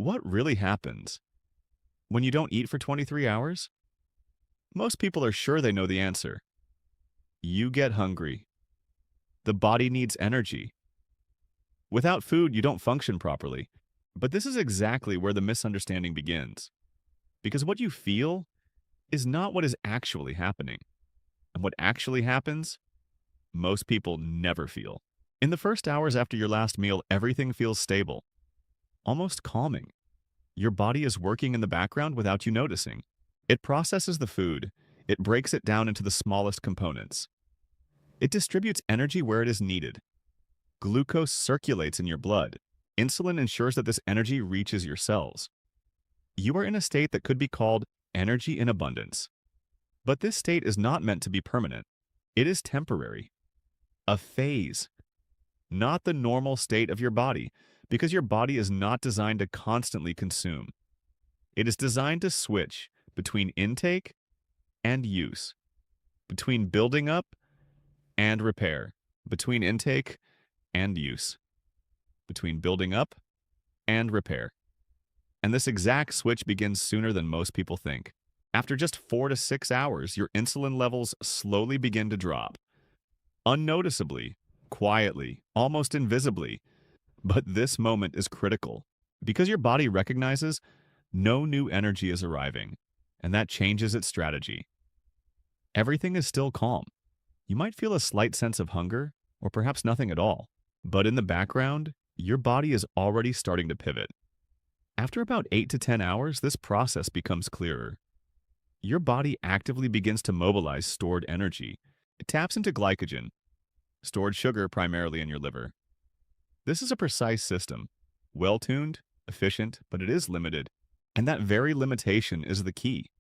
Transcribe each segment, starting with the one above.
What really happens when you don't eat for 23 hours? Most people are sure they know the answer. You get hungry. The body needs energy. Without food, you don't function properly. But this is exactly where the misunderstanding begins. Because what you feel is not what is actually happening. And what actually happens, most people never feel. In the first hours after your last meal, everything feels stable, almost calming. Your body is working in the background without you noticing. It processes the food. It breaks it down into the smallest components. It distributes energy where it is needed. Glucose circulates in your blood. Insulin ensures that this energy reaches your cells. You are in a state that could be called energy in abundance. But this state is not meant to be permanent. It is temporary. A phase. Not the normal state of your body, because your body is not designed to constantly consume. It is designed to switch between intake and use, between building up and repair, between intake and use, between building up and repair. And this exact switch begins sooner than most people think. After just 4 to 6 hours, your insulin levels slowly begin to drop. Unnoticeably, quietly, almost invisibly. But this moment is critical because your body recognizes no new energy is arriving, and that changes its strategy. Everything is still calm. You might feel a slight sense of hunger, or perhaps nothing at all. But in the background, your body is already starting to pivot. After about 8 to 10 hours, this process becomes clearer. Your body actively begins to mobilize stored energy. It taps into glycogen, stored sugar primarily in your liver. This is a precise system, well-tuned, efficient, but it is limited, and that very limitation is the key.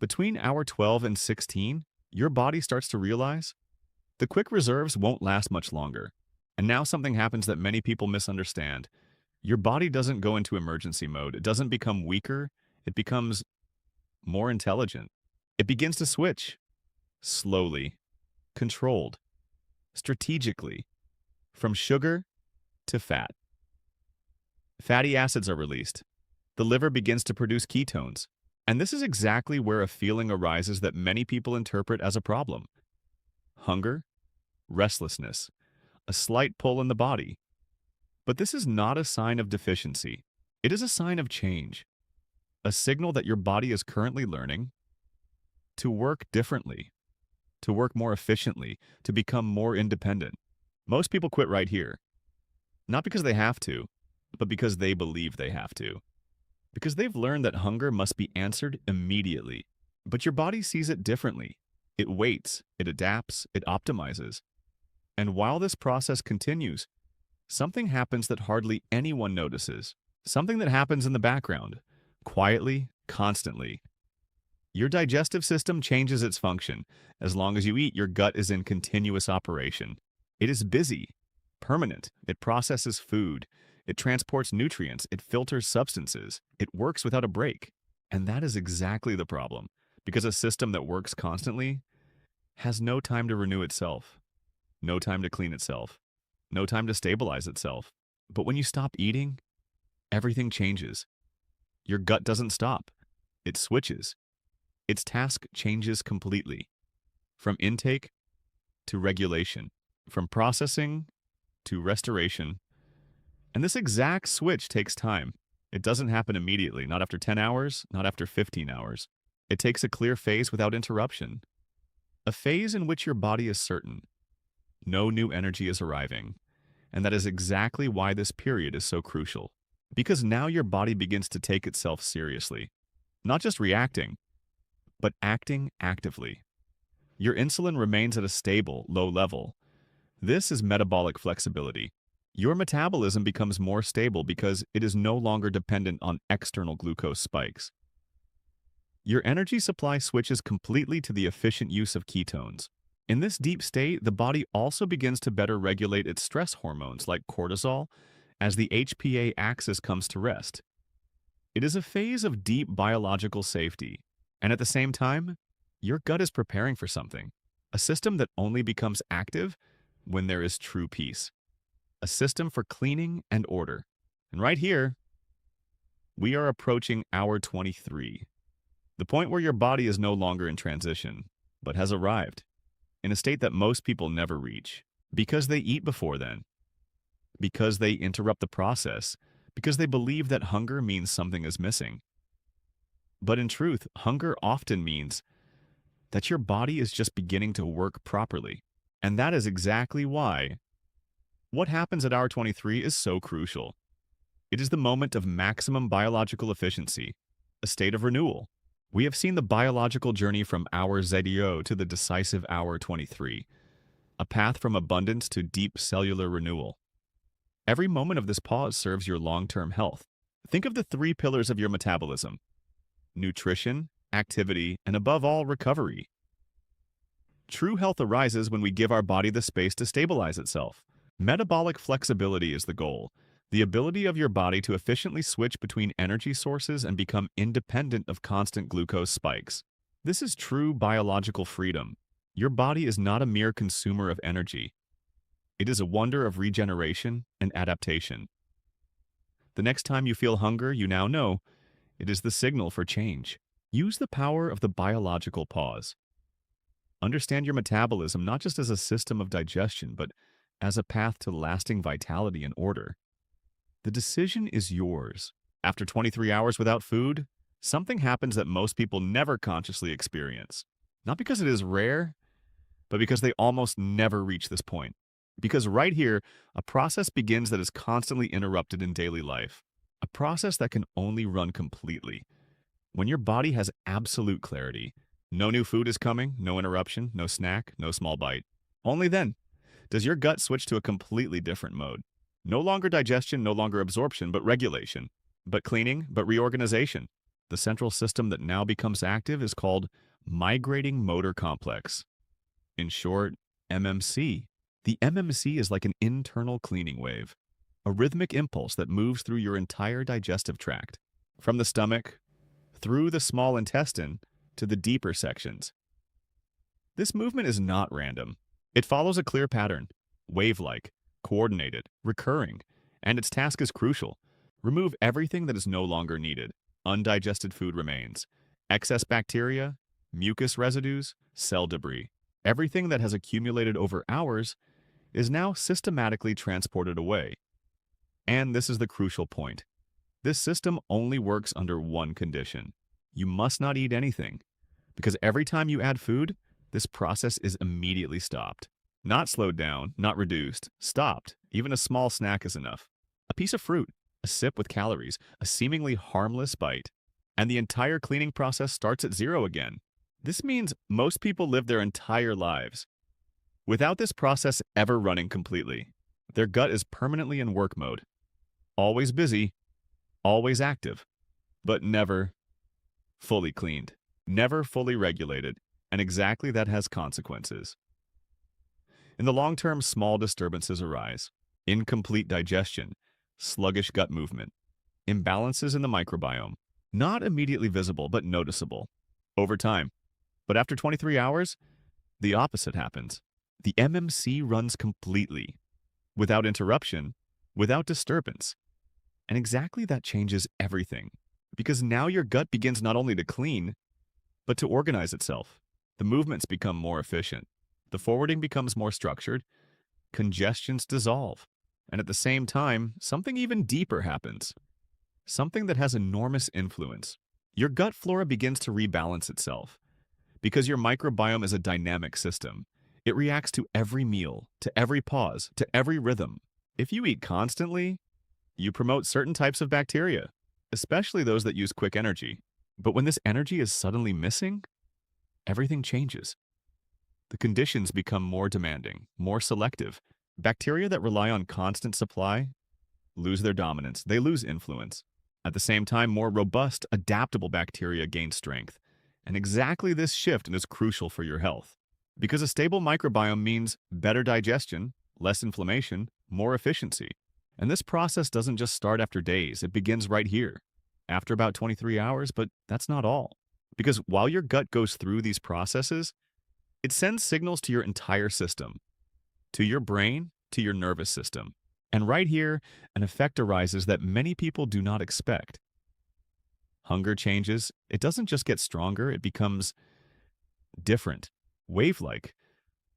Between hour 12 and 16, your body starts to realize the quick reserves won't last much longer. And now something happens that many people misunderstand. Your body doesn't go into emergency mode. It doesn't become weaker. It becomes more intelligent. It begins to switch, slowly, controlled, strategically, from sugar to fat. Fatty acids are released. The liver begins to produce ketones. And this is exactly where a feeling arises that many people interpret as a problem. Hunger, restlessness, a slight pull in the body. But this is not a sign of deficiency. It is a sign of change, a signal that your body is currently learning to work differently, to work more efficiently, to become more independent. Most people quit right here, not because they have to, but because they believe they have to. Because they've learned that hunger must be answered immediately. But your body sees it differently. It waits, it adapts, it optimizes. And while this process continues, something happens that hardly anyone notices. Something that happens in the background, quietly, constantly. Your digestive system changes its function. As long as you eat, your gut is in continuous operation. It is busy, permanent. It processes food. It transports nutrients. It filters substances. It works without a break. And that is exactly the problem, because a system that works constantly has no time to renew itself, no time to clean itself, no time to stabilize itself. But when you stop eating, everything changes. Your gut doesn't stop. It switches. Its task changes completely, from intake to regulation, from processing to restoration. And this exact switch takes time. It doesn't happen immediately, not after 10 hours, not after 15 hours. It takes a clear phase without interruption. A phase in which your body is certain no new energy is arriving. And that is exactly why this period is so crucial. Because now your body begins to take itself seriously. Not just reacting, but acting actively. Your insulin remains at a stable, low level. This is metabolic flexibility. Your metabolism becomes more stable because it is no longer dependent on external glucose spikes. Your energy supply switches completely to the efficient use of ketones. In this deep state, the body also begins to better regulate its stress hormones like cortisol as the HPA axis comes to rest. It is a phase of deep biological safety, and at the same time, your gut is preparing for something, a system that only becomes active when there is true peace. A system for cleaning and order. And right here, We are approaching hour 23, the point where your body is no longer in transition, but has arrived, in a state that most people never reach, because they eat before then, because they interrupt the process, because they believe that hunger means something is missing. But in truth, hunger often means that your body is just beginning to work properly. And that is exactly why what happens at hour 23 is so crucial. It is the moment of maximum biological efficiency, a state of renewal. We have seen the biological journey from hour 0 to the decisive hour 23, a path from abundance to deep cellular renewal. Every moment of this pause serves your long-term health. Think of the three pillars of your metabolism: nutrition, activity, and above all, recovery. True health arises when we give our body the space to stabilize itself. Metabolic flexibility is the goal, the ability of your body to efficiently switch between energy sources and become independent of constant glucose spikes. This is true biological freedom. Your body is not a mere consumer of energy. It is a wonder of regeneration and adaptation. The next time you feel hunger, you now know it is the signal for change. Use the power of the biological pause. Understand your metabolism not just as a system of digestion, but as a path to lasting vitality and order. The decision is yours. After 23 hours without food, something happens that most people never consciously experience. Not because it is rare, but because they almost never reach this point. Because right here, a process begins that is constantly interrupted in daily life. A process that can only run completely when your body has absolute clarity. No new food is coming, no interruption, no snack, no small bite. Only then does your gut switch to a completely different mode. No longer digestion, no longer absorption, but regulation. But cleaning, but reorganization. The central system that now becomes active is called Migrating Motor Complex. In short, MMC. The MMC is like an internal cleaning wave, a rhythmic impulse that moves through your entire digestive tract, from the stomach, through the small intestine, to the deeper sections. This movement is not random. It follows a clear pattern, wave-like, coordinated, recurring, and its task is crucial. Remove everything that is no longer needed. Undigested food remains. Excess bacteria, mucus residues, cell debris. Everything that has accumulated over hours is now systematically transported away. And this is the crucial point. This system only works under one condition. You must not eat anything, because every time you add food, this process is immediately stopped. Not slowed down, not reduced, stopped. Even a small snack is enough. A piece of fruit, a sip with calories, a seemingly harmless bite, and the entire cleaning process starts at zero again. This means most people live their entire lives without this process ever running completely. Their gut is permanently in work mode, always busy, always active, but never fully cleaned, never fully regulated, and exactly that has consequences. In the long term, small disturbances arise: incomplete digestion, sluggish gut movement, imbalances in the microbiome, not immediately visible but noticeable over time. But after 23 hours, the opposite happens. The MMC runs completely, without interruption, without disturbance. And exactly that changes everything, because now your gut begins not only to clean, but to organize itself. The movements become more efficient. The forwarding becomes more structured. Congestions dissolve. And at the same time, something even deeper happens. Something that has enormous influence. Your gut flora begins to rebalance itself. Because your microbiome is a dynamic system. It reacts to every meal, to every pause, to every rhythm. If you eat constantly, you promote certain types of bacteria, especially those that use quick energy. But when this energy is suddenly missing, everything changes. The conditions become more demanding, more selective. Bacteria that rely on constant supply lose their dominance. They lose influence. At the same time, more robust, adaptable bacteria gain strength. And exactly this shift is crucial for your health. Because a stable microbiome means better digestion, less inflammation, more efficiency. And this process doesn't just start after days. It begins right here, after about 23 hours, but that's not all. Because while your gut goes through these processes, it sends signals to your entire system, to your brain, to your nervous system. And right here, an effect arises that many people do not expect. Hunger changes. It doesn't just get stronger, it becomes different, wave-like,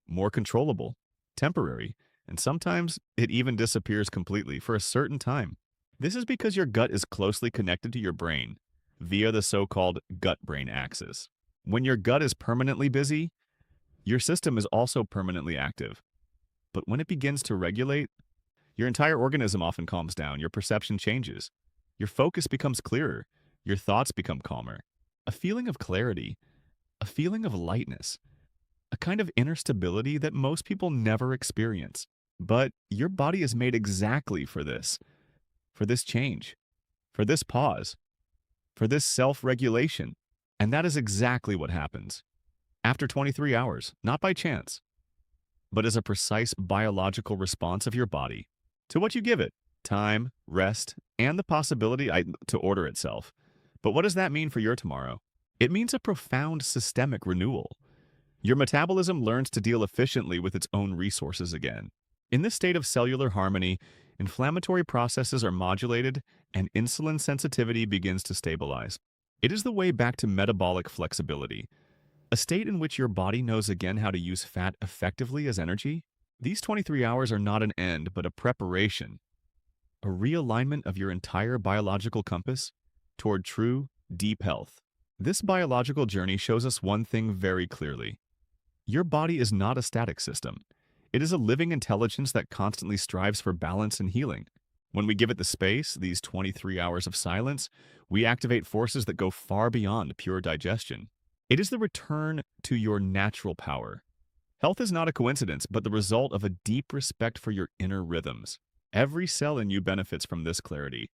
more controllable, temporary, and sometimes it even disappears completely for a certain time. This is because your gut is closely connected to your brain via the so-called gut-brain axis. When your gut is permanently busy, your system is also permanently active. But when it begins to regulate, your entire organism often calms down, your perception changes, your focus becomes clearer, your thoughts become calmer. A feeling of clarity, a feeling of lightness, a kind of inner stability that most people never experience. But your body is made exactly for this change, for this pause, for this self-regulation. And that is exactly what happens after 23 hours, not by chance, but as a precise biological response of your body to what you give it: time, rest, and the possibility to order itself. But what does that mean for your tomorrow? It means a profound systemic renewal. Your metabolism learns to deal efficiently with its own resources again. In this state of cellular harmony, inflammatory processes are modulated and insulin sensitivity begins to stabilize. It is the way back to metabolic flexibility, a state in which your body knows again how to use fat effectively as energy. These 23 hours are not an end, but a preparation, a realignment of your entire biological compass toward true, deep health. This biological journey shows us one thing very clearly. Your body is not a static system. It is a living intelligence that constantly strives for balance and healing. When we give it the space, these 23 hours of silence, we activate forces that go far beyond pure digestion. It is the return to your natural power. Health is not a coincidence, but the result of a deep respect for your inner rhythms. Every cell in you benefits from this clarity,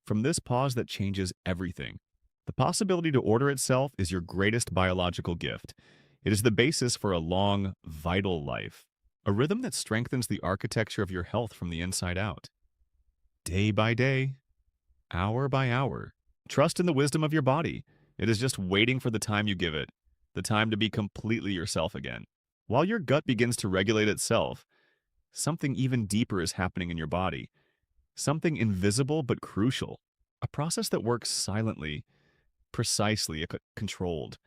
from this pause that changes everything. The possibility to order itself is your greatest biological gift. It is the basis for a long, vital life, a rhythm that strengthens the architecture of your health from the inside out. Day by day, hour by hour, trust in the wisdom of your body. It is just waiting for the time you give it, the time to be completely yourself again. While your gut begins to regulate itself, something even deeper is happening in your body. Something invisible but crucial. A process that works silently, precisely, controlled,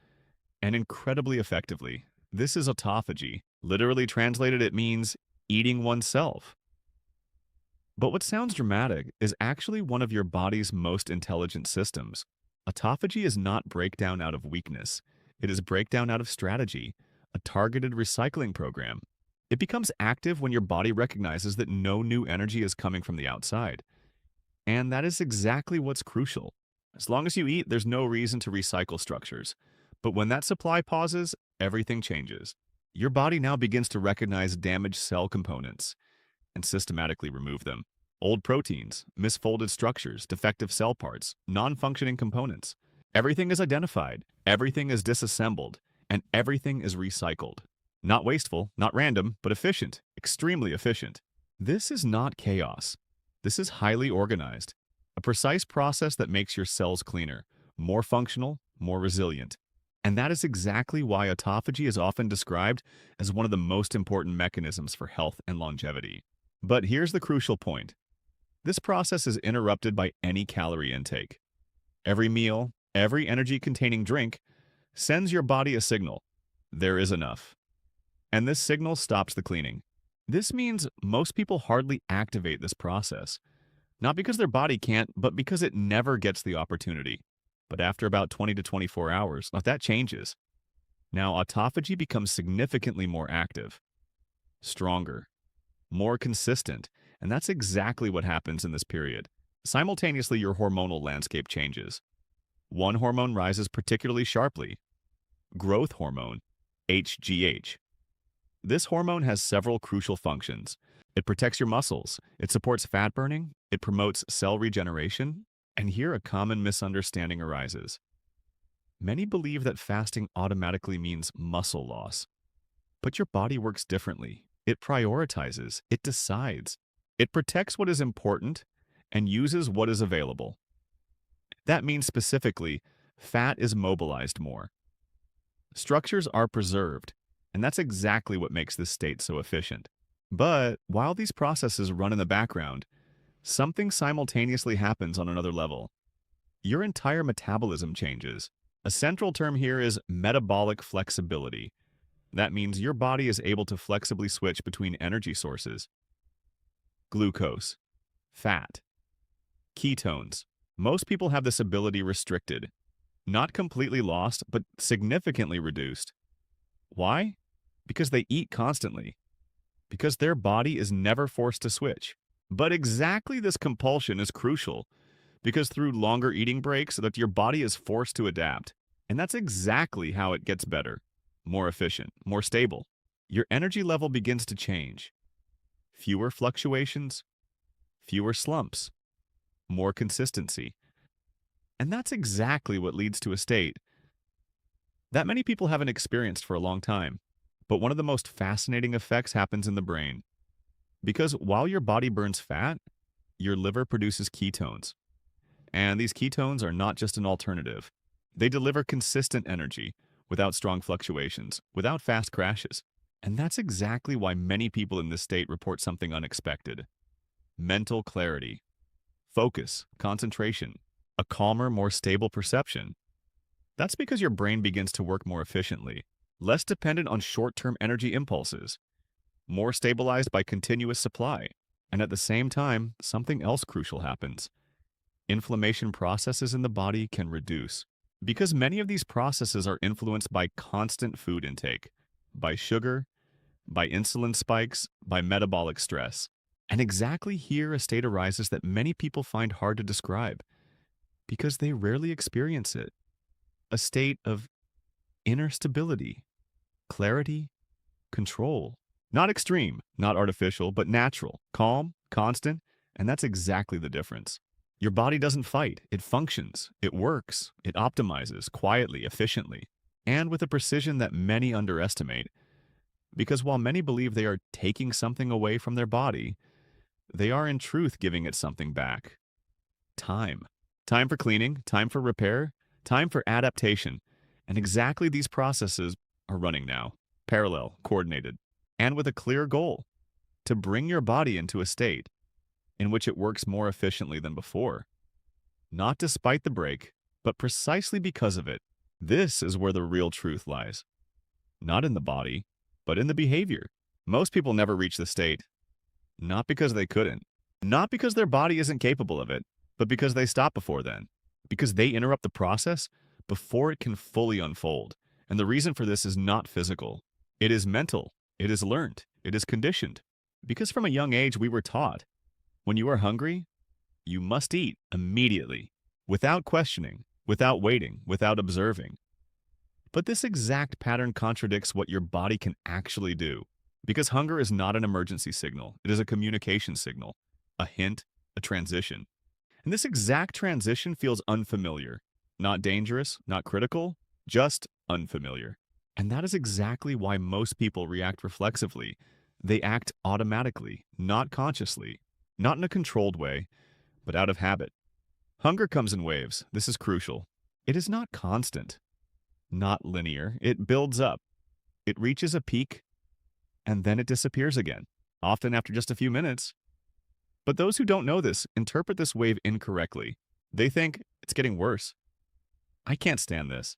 and incredibly effectively. This is autophagy. Literally translated, it means eating oneself. But what sounds dramatic is actually one of your body's most intelligent systems. Autophagy is not breakdown out of weakness. It is breakdown out of strategy, a targeted recycling program. It becomes active when your body recognizes that no new energy is coming from the outside. And that is exactly what's crucial. As long as you eat, there's no reason to recycle structures. But when that supply pauses, everything changes. Your body now begins to recognize damaged cell components and systematically remove them. Old proteins, misfolded structures, defective cell parts, non-functioning components. Everything is identified, everything is disassembled, and everything is recycled. Not wasteful, not random, but efficient, extremely efficient. This is not chaos. This is highly organized. A precise process that makes your cells cleaner, more functional, more resilient. And that is exactly why autophagy is often described as one of the most important mechanisms for health and longevity. But here's the crucial point. This process is interrupted by any calorie intake. Every meal, every energy-containing drink sends your body a signal. There is enough. And this signal stops the cleaning. This means most people hardly activate this process. Not because their body can't, but because it never gets the opportunity. But after about 20 to 24 hours, that changes. Now, autophagy becomes significantly more active, stronger, more consistent, and that's exactly what happens in this period. Simultaneously, your hormonal landscape changes. One hormone rises particularly sharply: growth hormone, HGH. This hormone has several crucial functions. It protects your muscles, it supports fat burning, it promotes cell regeneration, and here a common misunderstanding arises. Many believe that fasting automatically means muscle loss. But your body works differently. It prioritizes, it decides, it protects what is important and uses what is available. That means specifically, fat is mobilized more. Structures are preserved, and that's exactly what makes this state so efficient. But while these processes run in the background, something simultaneously happens on another level. your entire metabolism changes. A central term here is metabolic flexibility. That means your body is able to flexibly switch between energy sources: glucose, fat, ketones. Most people have this ability restricted, not completely lost, but significantly reduced. Why? Because they eat constantly, because their body is never forced to switch. But exactly this compulsion is crucial, because through longer eating breaks, that your body is forced to adapt. And that's exactly how it gets better, more efficient, more stable. Your energy level begins to change. Fewer fluctuations, fewer slumps, more consistency. And that's exactly what leads to a state that many people haven't experienced for a long time. But one of the most fascinating effects happens in the brain. Because while your body burns fat, your liver produces ketones. And these ketones are not just an alternative. They deliver consistent energy without strong fluctuations, without fast crashes. And that's exactly why many people in this state report something unexpected: mental clarity, focus, concentration, a calmer, more stable perception. That's because your brain begins to work more efficiently, less dependent on short-term energy impulses, more stabilized by continuous supply. And at the same time, something else crucial happens. Inflammation processes in the body can reduce, because many of these processes are influenced by constant food intake, by sugar, by insulin spikes, by metabolic stress. And exactly here a state arises that many people find hard to describe, because they rarely experience it. A state of inner stability, clarity, control. Not extreme, not artificial, but natural, calm, constant, and that's exactly the difference. Your body doesn't fight, it functions, it works, it optimizes quietly, efficiently, and with a precision that many underestimate. Because while many believe they are taking something away from their body, they are in truth giving it something back. Time. Time for cleaning, time for repair, time for adaptation. And exactly these processes are running now, parallel, coordinated, and with a clear goal: to bring your body into a state in which it works more efficiently than before. Not despite the break, but precisely because of it. This is where the real truth lies. Not in the body, but in the behavior. Most people never reach the state, not because they couldn't, not because their body isn't capable of it, but because they stop before then, because they interrupt the process before it can fully unfold. And the reason for this is not physical. It is mental. It is learned. It is conditioned. Because from a young age we were taught, when you are hungry, you must eat immediately, without questioning, without waiting, without observing. But this exact pattern contradicts what your body can actually do. Because hunger is not an emergency signal. It is a communication signal, a hint, a transition. And this exact transition feels unfamiliar. Not dangerous, not critical, just unfamiliar. And that is exactly why most people react reflexively. They act automatically, not consciously, not in a controlled way, but out of habit. Hunger comes in waves. This is crucial. It is not constant, not linear. It builds up. It reaches a peak, and then it disappears again, often after just a few minutes. But those who don't know this interpret this wave incorrectly. They think it's getting worse. I can't stand this.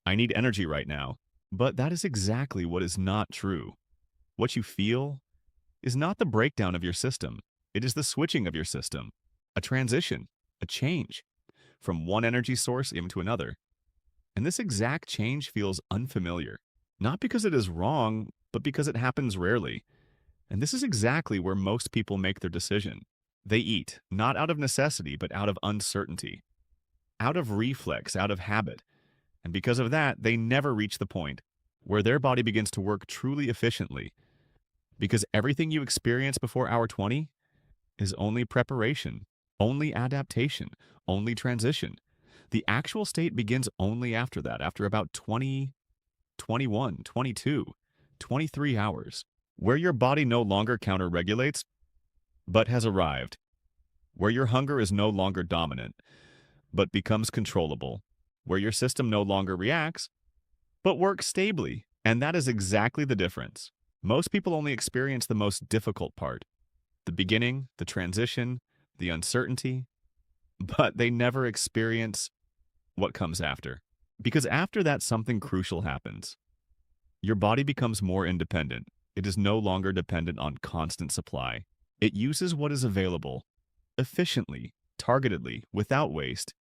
I need energy right now. But that is exactly what is not true. What you feel is not the breakdown of your system. It is the switching of your system, a transition, a change from one energy source into another. And this exact change feels unfamiliar, not because it is wrong, but because it happens rarely. And this is exactly where most people make their decision. They eat, not out of necessity, but out of uncertainty, out of reflex, out of habit. And because of that, they never reach the point where their body begins to work truly efficiently. Because everything you experience before hour 20 is only preparation, only adaptation, only transition. The actual state begins only after that, after about 20, 21, 22, 23 hours, where your body no longer counter-regulates, but has arrived, where your hunger is no longer dominant, but becomes controllable, where your system no longer reacts, but works stably. And that is exactly the difference. Most people only experience the most difficult part: the beginning, the transition, the uncertainty. but they never experience what comes after. Because after that, something crucial happens. Your body becomes more independent. It is no longer dependent on constant supply. It uses what is available efficiently, targetedly, without waste,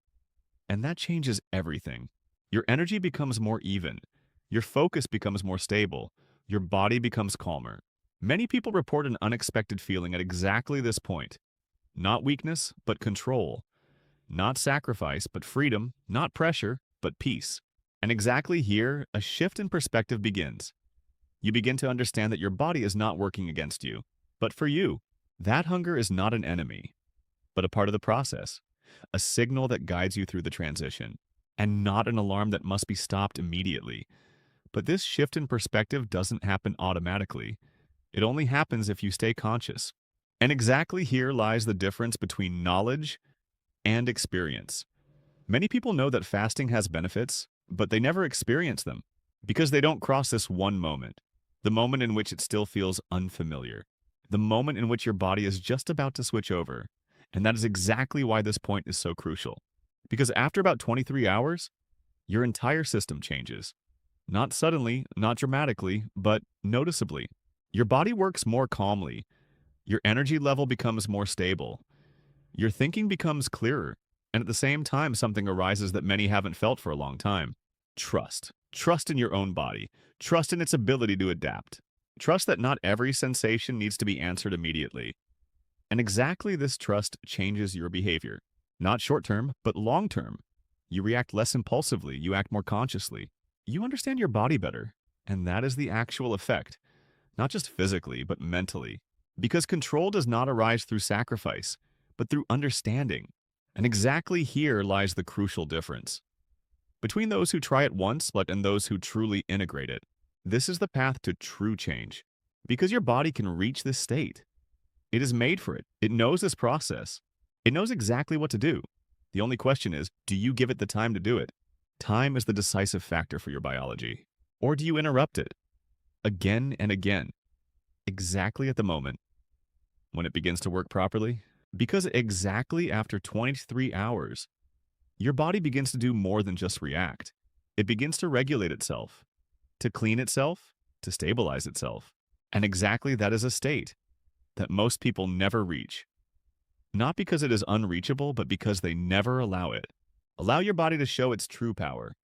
and that changes everything. Your energy becomes more even. Your focus becomes more stable. Your body becomes calmer. Many people report an unexpected feeling at exactly this point. Not weakness, but control. Not sacrifice, but freedom. Not pressure, but peace. And exactly here, a shift in perspective begins. You begin to understand that your body is not working against you, but for you. That hunger is not an enemy, but a part of the process, a signal that guides you through the transition, and not an alarm that must be stopped immediately. But this shift in perspective doesn't happen automatically. It only happens if you stay conscious. And exactly here lies the difference between knowledge and experience. Many people know that fasting has benefits, but they never experience them because they don't cross this one moment, the moment in which it still feels unfamiliar, the moment in which your body is just about to switch over. And that is exactly why this point is so crucial. Because after about 23 hours, your entire system changes. Not suddenly, not dramatically, but noticeably. Your body works more calmly. Your energy level becomes more stable. Your thinking becomes clearer. And at the same time, something arises that many haven't felt for a long time. Trust. Trust in your own body. Trust in its ability to adapt. Trust that not every sensation needs to be answered immediately. And exactly this trust changes your behavior. Not short-term, but long-term. You react less impulsively. You act more consciously. You understand your body better. And that is the actual effect. Not just physically, but mentally. Because control does not arise through sacrifice, but through understanding. And exactly here lies the crucial difference between those who try it once and those who truly integrate it. This is the path to true change. Because your body can reach this state. It is made for it. It knows this process. It knows exactly what to do. The only question is, do you give it the time to do it? Time is the decisive factor for your biology. Or do you interrupt it? Again and again. Exactly at the moment when it begins to work properly? Because exactly after 23 hours, your body begins to do more than just react. It begins to regulate itself, to clean itself, to stabilize itself. And exactly that is a state that most people never reach. Not because it is unreachable, but because they never allow it. Allow your body to show its true power.